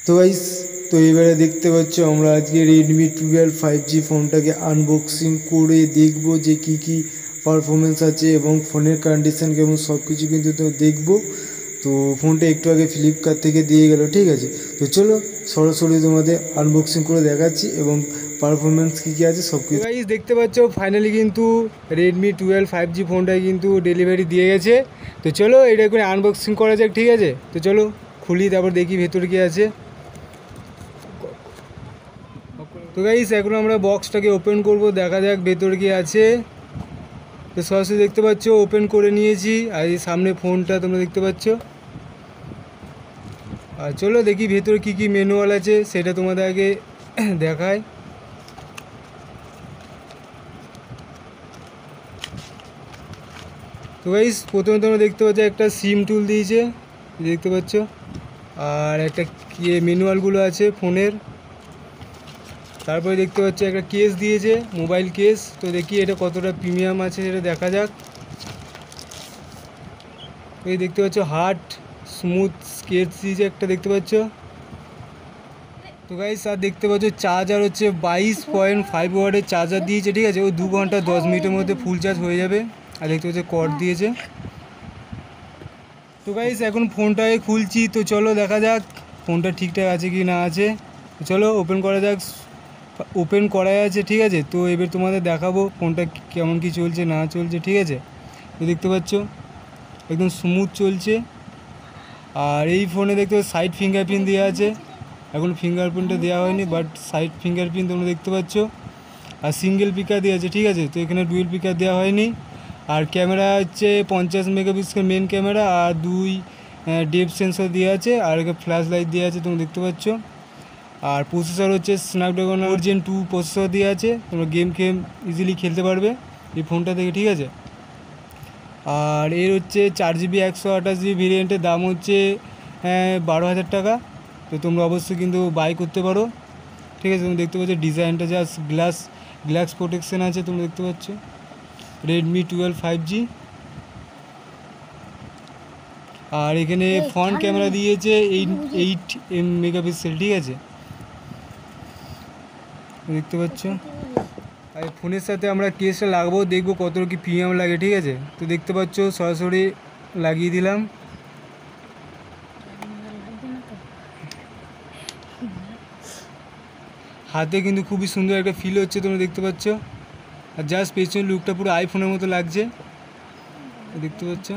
তো গাইস, তো এবারে দেখতে পাচ্ছ আমরা আজকে রেডমি 12 5G ফোনটাকে আনবক্সিং করে দেখব যে কি কি পারফরমেন্স আছে এবং ফোনের কন্ডিশন কেমন সব কিছু কিন্তু তো দেখবো। তো ফোনটা একটু আগে ফ্লিপকার্ট থেকে দিয়ে গেল, ঠিক আছে। তো চলো সরাসরি তোমাদের আনবক্সিং করে দেখাচ্ছি এবং পারফরমেন্স কী কী আছে সব কিছু। গাইস দেখতে পাচ্ছ ফাইনালি কিন্তু রেডমি 12 5G ফোনটাই কিন্তু ডেলিভারি দিয়ে গেছে। তো চলো এটা করে আনবক্সিং করা যাক, ঠিক আছে। তো চলো খুলি, তারপর দেখি ভেতরে কী আছে। তো গাইস এখন আমরা বক্সটাকে ওপেন করব, দেখা যাক ভেতরে কী আছে। তো সরাসরি দেখতে পাচ্ছ ওপেন করে নিয়েছি, আর এই সামনে ফোনটা তোমরা দেখতে পাচ্ছ। আর চলো দেখি ভেতরে কী কী ম্যানুয়াল আছে সেটা তোমাদের আগে দেখায়। তো গাইস প্রথমে তোমরা দেখতে পাচ্ছ একটা সিম টুল দিয়েছে, দেখতে পাচ্ছ, আর একটা ম্যানুয়ালগুলো আছে ফোনের। তারপরে দেখতে পাচ্ছ একটা কেস দিয়েছে, মোবাইল কেস। তো দেখি এটা কতটা প্রিমিয়াম আছে সেটা দেখা যাক। এই দেখতে পাচ্ছ হার্ড স্মুথ স্কেচ দিয়েছে একটা, দেখতে পাচ্ছ। তো গাইস আর দেখতে পাচ্ছ চার্জার হচ্ছে 22.5 ওয়াটের চার্জার দিয়েছে, ঠিক আছে। ও 2 ঘন্টা 10 মিনিটের মধ্যে ফুল চার্জ হয়ে যাবে। আর দেখতে পাচ্ছ কর্ড দিয়েছে। তো গাইস এখন ফোনটাকে খুলছি, তো চলো দেখা যাক ফোনটা ঠিকঠাক আছে কি না আছে। চলো ওপেন করা যাক। ওপেন করাই আছে, ঠিক আছে। তো এবার তোমাদের দেখাবো ফোনটা কেমন কি চলছে না চলছে, ঠিক আছে। তো দেখতে পাচ্ছ একদম স্মুথ চলছে। আর এই ফোনে দেখতে পাচ্ছ সাইড ফিঙ্গারপ্রিন্ট দেওয়া আছে, এখন ফিঙ্গারপ্রিন্টটা দেওয়া হয়নি, বাট সাইড ফিঙ্গারপ্রিন্ট তোমরা দেখতে পাচ্ছ। আর সিঙ্গেল পিকার দেওয়া আছে, ঠিক আছে। তো এখানে ডুয়েল পিকার দেওয়া হয়নি। আর ক্যামেরা হচ্ছে 50 মেগাপিক্সেল মেন ক্যামেরা, আর 2 ডেপথ সেন্সর দেওয়া আছে, আর একটা ফ্ল্যাশ লাইট দেওয়া আছে তোমরা দেখতে পাচ্ছ। আর প্রসেসর হচ্ছে স্ন্যাপড্রাগন Gen 2 প্রসেসর দেওয়া আছে, তোমরা গেম ইজিলি খেলতে পারবে এই ফোনটা থেকে, ঠিক আছে। আর এর হচ্ছে 4GB 128GB ভেরিয়েন্টের দাম হচ্ছে 12,000 টাকা। তো তোমরা অবশ্যই কিন্তু বাই করতে পারো, ঠিক আছে। তোমরা দেখতে পাচ্ছ ডিজাইনটা জাস্ট গ্লাস প্রোটেকশন আছে, তোমরা দেখতে পাচ্ছ রেডমি 12 5G। আর এখানে ফ্রন্ট ক্যামেরা দিয়েছে 8 মেগাপিক্সেল, ঠিক আছে, দেখতে পাচ্ছ। আর ফোনের সাথে আমরা কেসটা লাগাবো, দেখবো কত কি প্রিমিয়াম লাগে, ঠিক আছে। তো দেখতে পাচ্ছ সরাসরি লাগিয়ে দিলাম। হাতে কিন্তু খুবই সুন্দর একটা ফিল হচ্ছে, তোমরা দেখতে পাচ্ছ। আর জাস্ট পেছনের লুকটা পুরো আইফোনের মতো লাগছে, দেখতে পাচ্ছ।